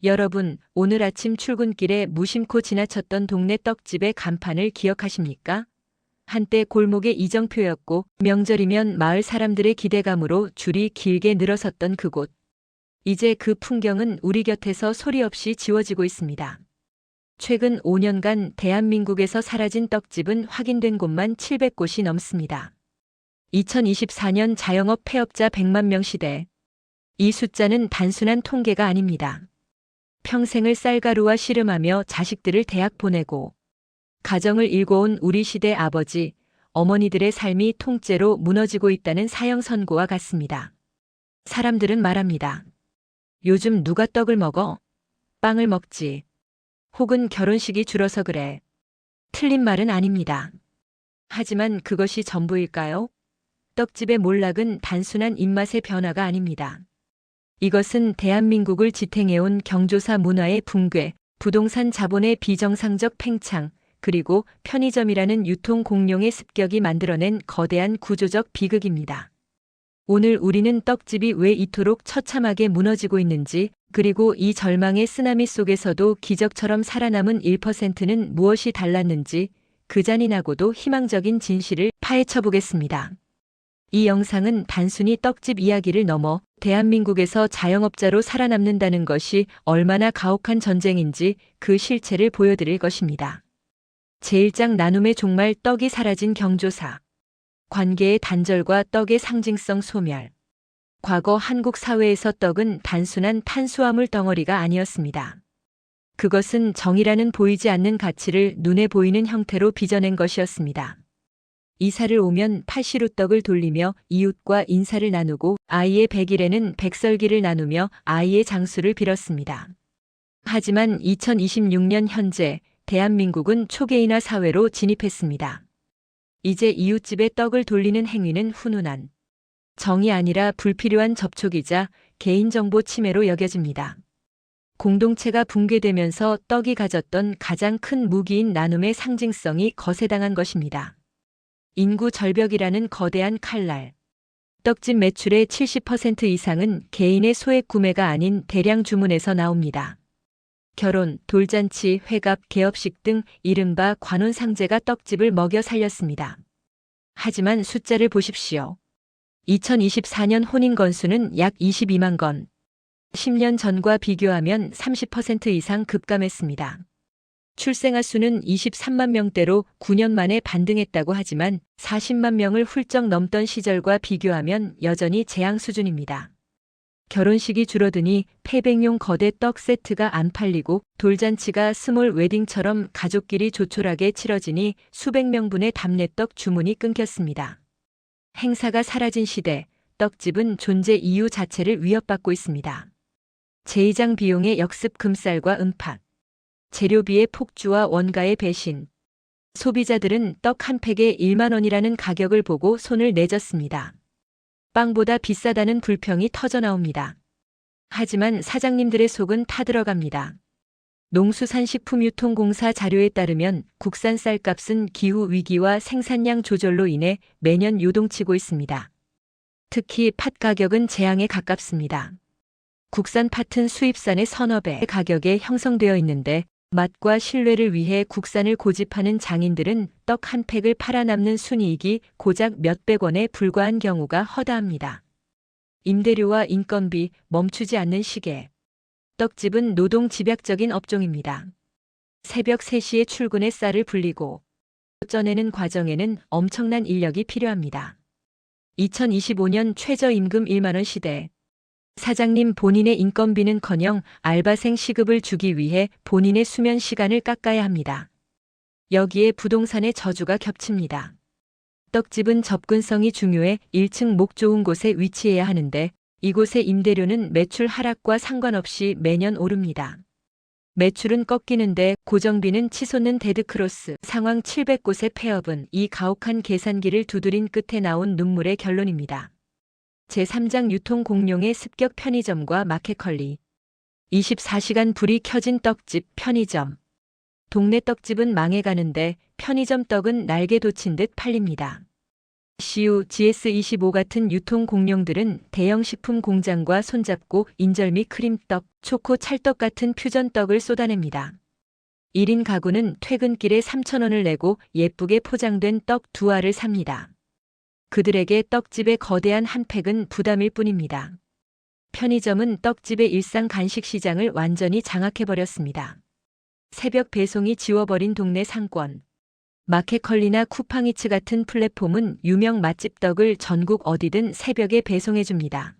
여러분, 오늘 아침 출근길에 무심코 지나쳤던 동네 떡집의 간판을 기억하십니까? 한때 골목의 이정표였고 명절이면 마을 사람들의 기대감으로 줄이 길게 늘어섰던 그곳. 이제 그 풍경은 우리 곁에서 소리 없이 지워지고 있습니다. 최근 5년간 대한민국에서 사라진 떡집은 확인된 곳만 700곳이 넘습니다. 2024년 자영업 폐업자 100만 명 시대. 이 숫자는 단순한 통계가 아닙니다. 평생을 쌀가루와 씨름하며 자식들을 대학 보내고 가정을 일궈온 우리 시대 아버지, 어머니들의 삶이 통째로 무너지고 있다는 사형 선고와 같습니다. 사람들은 말합니다. 요즘 누가 떡을 먹어? 빵을 먹지. 혹은 결혼식이 줄어서 그래. 틀린 말은 아닙니다. 하지만 그것이 전부일까요? 떡집의 몰락은 단순한 입맛의 변화가 아닙니다. 이것은 대한민국을 지탱해온 경조사 문화의 붕괴, 부동산 자본의 비정상적 팽창, 그리고 편의점이라는 유통 공룡의 습격이 만들어낸 거대한 구조적 비극입니다. 오늘 우리는 떡집이 왜 이토록 처참하게 무너지고 있는지, 그리고 이 절망의 쓰나미 속에서도 기적처럼 살아남은 1%는 무엇이 달랐는지, 그 잔인하고도 희망적인 진실을 파헤쳐 보겠습니다. 이 영상은 단순히 떡집 이야기를 넘어 대한민국에서 자영업자로 살아남는다는 것이 얼마나 가혹한 전쟁인지 그 실체를 보여드릴 것입니다. 제1장 나눔의 종말 떡이 사라진 경조사. 관계의 단절과 떡의 상징성 소멸. 과거 한국 사회에서 떡은 단순한 탄수화물 덩어리가 아니었습니다. 그것은 정이라는 보이지 않는 가치를 눈에 보이는 형태로 빚어낸 것이었습니다. 이사를 오면 팔씨로 떡을 돌리며 이웃과 인사를 나누고 아이의 100일에는 백설기를 나누며 아이의 장수를 빌었습니다. 하지만 2026년 현재 대한민국은 초계인화 사회로 진입했습니다. 이제 이웃집에 떡을 돌리는 행위는 훈훈한 정이 아니라 불필요한 접촉이자 개인정보 침해로 여겨집니다. 공동체가 붕괴되면서 떡이 가졌던 가장 큰 무기인 나눔의 상징성이 거세당한 것입니다. 인구 절벽이라는 거대한 칼날. 떡집 매출의 70% 이상은 개인의 소액 구매가 아닌 대량 주문에서 나옵니다. 결혼, 돌잔치, 회갑, 개업식 등 이른바 관혼상제가 떡집을 먹여 살렸습니다. 하지만 숫자를 보십시오. 2024년 혼인 건수는 약 22만 건. 10년 전과 비교하면 30% 이상 급감했습니다. 출생아 수는 23만 명대로 9년 만에 반등했다고 하지만 40만 명을 훌쩍 넘던 시절과 비교하면 여전히 재앙 수준입니다. 결혼식이 줄어드니 폐백용 거대 떡 세트가 안 팔리고 돌잔치가 스몰 웨딩처럼 가족끼리 조촐하게 치러지니 수백 명분의 답례떡 주문이 끊겼습니다. 행사가 사라진 시대, 떡집은 존재 이유 자체를 위협받고 있습니다. 제2장 비용의 역습 금쌀과 은팥. 재료비의 폭주와 원가의 배신. 소비자들은 떡 한 팩에 1만 원이라는 가격을 보고 손을 내젓습니다. 빵보다 비싸다는 불평이 터져나옵니다. 하지만 사장님들의 속은 타들어갑니다. 농수산식품유통공사 자료에 따르면 국산 쌀값은 기후 위기와 생산량 조절로 인해 매년 요동치고 있습니다. 특히 팥 가격은 재앙에 가깝습니다. 국산 팥은 수입산의 서너 배 가격에 형성되어 있는데 맛과 신뢰를 위해 국산을 고집하는 장인들은 떡 한 팩을 팔아남는 순이익이 고작 몇백 원에 불과한 경우가 허다합니다. 임대료와 인건비, 멈추지 않는 시계. 떡집은 노동 집약적인 업종입니다. 새벽 3시에 출근해 쌀을 불리고 쪄내는 과정에는 엄청난 인력이 필요합니다. 2025년 최저임금 1만 원 시대. 사장님 본인의 인건비는커녕 알바생 시급을 주기 위해 본인의 수면 시간을 깎아야 합니다. 여기에 부동산의 저주가 겹칩니다. 떡집은 접근성이 중요해 1층 목 좋은 곳에 위치해야 하는데 이곳의 임대료는 매출 하락과 상관없이 매년 오릅니다. 매출은 꺾이는데 고정비는 치솟는 데드크로스 상황 700곳의 폐업은 이 가혹한 계산기를 두드린 끝에 나온 눈물의 결론입니다. 제3장 유통 공룡의 습격 편의점과 마켓컬리. 24시간 불이 켜진 떡집 편의점. 동네 떡집은 망해가는데 편의점 떡은 날개 돋친 듯 팔립니다. CU, GS25 같은 유통 공룡들은 대형 식품 공장과 손잡고 인절미 크림떡, 초코 찰떡 같은 퓨전떡을 쏟아냅니다. 1인 가구는 퇴근길에 3,000원을 내고 예쁘게 포장된 떡 2알을 삽니다. 그들에게 떡집의 거대한 한 팩은 부담일 뿐입니다. 편의점은 떡집의 일상 간식 시장을 완전히 장악해버렸습니다. 새벽 배송이 지워버린 동네 상권. 마켓컬리나 쿠팡이츠 같은 플랫폼은 유명 맛집 떡을 전국 어디든 새벽에 배송해줍니다.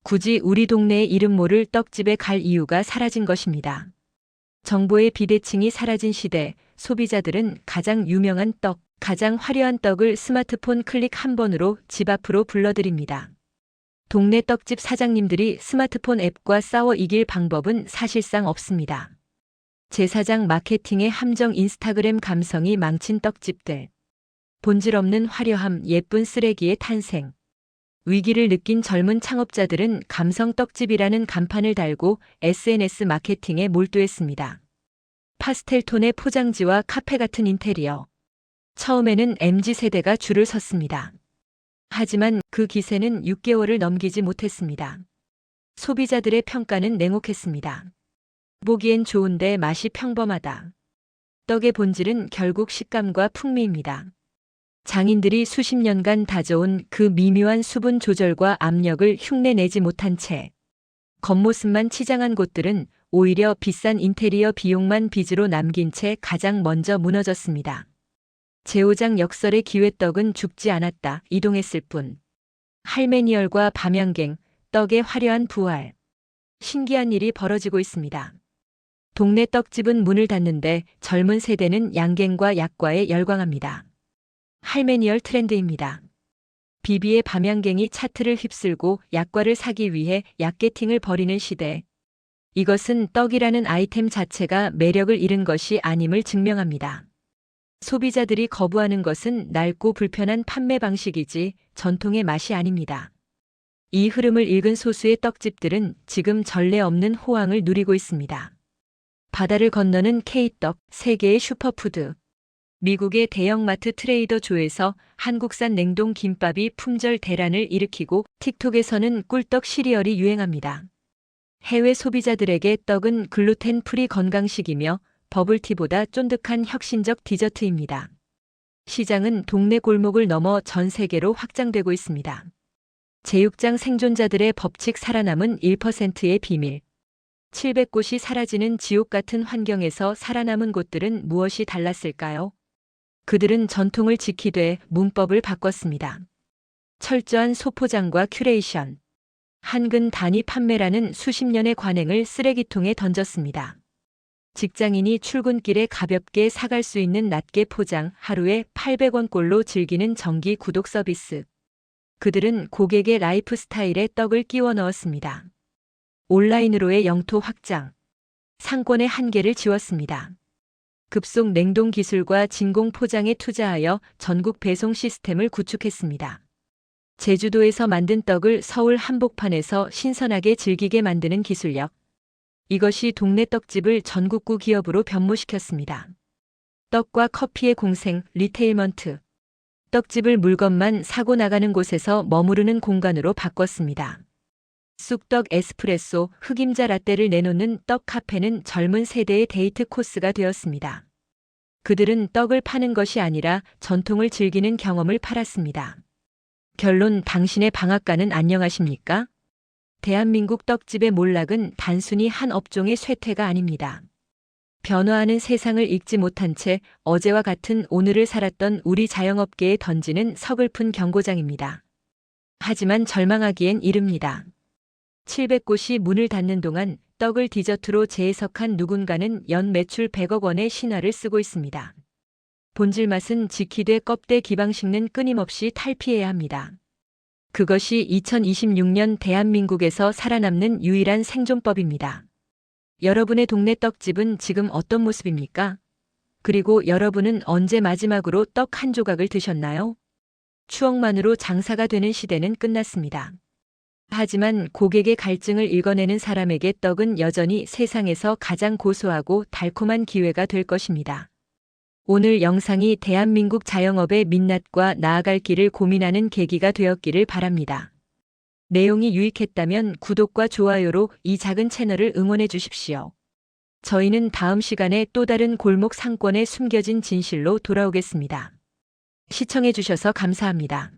굳이 우리 동네의 이름 모를 떡집에 갈 이유가 사라진 것입니다. 정보의 비대칭이 사라진 시대, 소비자들은 가장 유명한 떡, 가장 화려한 떡을 스마트폰 클릭 한 번으로 집 앞으로 불러들입니다. 동네 떡집 사장님들이 스마트폰 앱과 싸워 이길 방법은 사실상 없습니다. 제사장 마케팅의 함정, 인스타그램 감성이 망친 떡집들. 본질 없는 화려함, 예쁜 쓰레기의 탄생. 위기를 느낀 젊은 창업자들은 감성 떡집이라는 간판을 달고 SNS 마케팅에 몰두했습니다. 파스텔톤의 포장지와 카페 같은 인테리어. 처음에는 MZ세대가 줄을 섰습니다. 하지만 그 기세는 6개월을 넘기지 못했습니다. 소비자들의 평가는 냉혹했습니다. 보기엔 좋은데 맛이 평범하다. 떡의 본질은 결국 식감과 풍미입니다. 장인들이 수십 년간 다져온 그 미묘한 수분 조절과 압력을 흉내내지 못한 채 겉모습만 치장한 곳들은 오히려 비싼 인테리어 비용만 빚으로 남긴 채 가장 먼저 무너졌습니다. 제오장 역설의 기회떡은 죽지 않았다, 이동했을 뿐. 할메니얼과 밤양갱, 떡의 화려한 부활. 신기한 일이 벌어지고 있습니다. 동네 떡집은 문을 닫는데 젊은 세대는 양갱과 약과에 열광합니다. 할메니얼 트렌드입니다. 비비의 밤양갱이 차트를 휩쓸고 약과를 사기 위해 약게팅을 벌이는 시대. 이것은 떡이라는 아이템 자체가 매력을 잃은 것이 아님을 증명합니다. 소비자들이 거부하는 것은 낡고 불편한 판매 방식이지 전통의 맛이 아닙니다. 이 흐름을 읽은 소수의 떡집들은 지금 전례 없는 호황을 누리고 있습니다. 바다를 건너는 K떡, 세계의 슈퍼푸드. 미국의 대형마트 트레이더 조에서 한국산 냉동 김밥이 품절 대란을 일으키고 틱톡에서는 꿀떡 시리얼이 유행합니다. 해외 소비자들에게 떡은 글루텐 프리 건강식이며 버블티보다 쫀득한 혁신적 디저트입니다. 시장은 동네 골목을 넘어 전 세계로 확장되고 있습니다. 제육장 생존자들의 법칙, 살아남은 1%의 비밀. 700곳이 사라지는 지옥 같은 환경에서 살아남은 곳들은 무엇이 달랐을까요? 그들은 전통을 지키되 문법을 바꿨습니다. 철저한 소포장과 큐레이션. 한근 단위 판매라는 수십 년의 관행을 쓰레기통에 던졌습니다. 직장인이 출근길에 가볍게 사갈 수 있는 낱개 포장, 하루에 800원꼴로 즐기는 정기 구독 서비스. 그들은 고객의 라이프 스타일에 떡을 끼워 넣었습니다. 온라인으로의 영토 확장. 상권의 한계를 지웠습니다. 급속 냉동 기술과 진공 포장에 투자하여 전국 배송 시스템을 구축했습니다. 제주도에서 만든 떡을 서울 한복판에서 신선하게 즐기게 만드는 기술력. 이것이 동네 떡집을 전국구 기업으로 변모시켰습니다. 떡과 커피의 공생, 리테일먼트. 떡집을 물건만 사고 나가는 곳에서 머무르는 공간으로 바꿨습니다. 쑥떡 에스프레소, 흑임자 라떼를 내놓는 떡 카페는 젊은 세대의 데이트 코스가 되었습니다. 그들은 떡을 파는 것이 아니라 전통을 즐기는 경험을 팔았습니다. 결론, 당신의 방앗간은 안녕하십니까? 대한민국 떡집의 몰락은 단순히 한 업종의 쇠퇴가 아닙니다. 변화하는 세상을 읽지 못한 채 어제와 같은 오늘을 살았던 우리 자영업계에 던지는 서글픈 경고장입니다. 하지만 절망하기엔 이릅니다. 700곳이 문을 닫는 동안 떡을 디저트로 재해석한 누군가는 연 매출 100억 원의 신화를 쓰고 있습니다. 본질 맛은 지키되 껍데 기방식는 끊임없이 탈피해야 합니다. 그것이 2026년 대한민국에서 살아남는 유일한 생존법입니다. 여러분의 동네 떡집은 지금 어떤 모습입니까? 그리고 여러분은 언제 마지막으로 떡 한 조각을 드셨나요? 추억만으로 장사가 되는 시대는 끝났습니다. 하지만 고객의 갈증을 읽어내는 사람에게 떡은 여전히 세상에서 가장 고소하고 달콤한 기회가 될 것입니다. 오늘 영상이 대한민국 자영업의 민낯과 나아갈 길을 고민하는 계기가 되었기를 바랍니다. 내용이 유익했다면 구독과 좋아요로 이 작은 채널을 응원해 주십시오. 저희는 다음 시간에 또 다른 골목 상권의 숨겨진 진실로 돌아오겠습니다. 시청해 주셔서 감사합니다.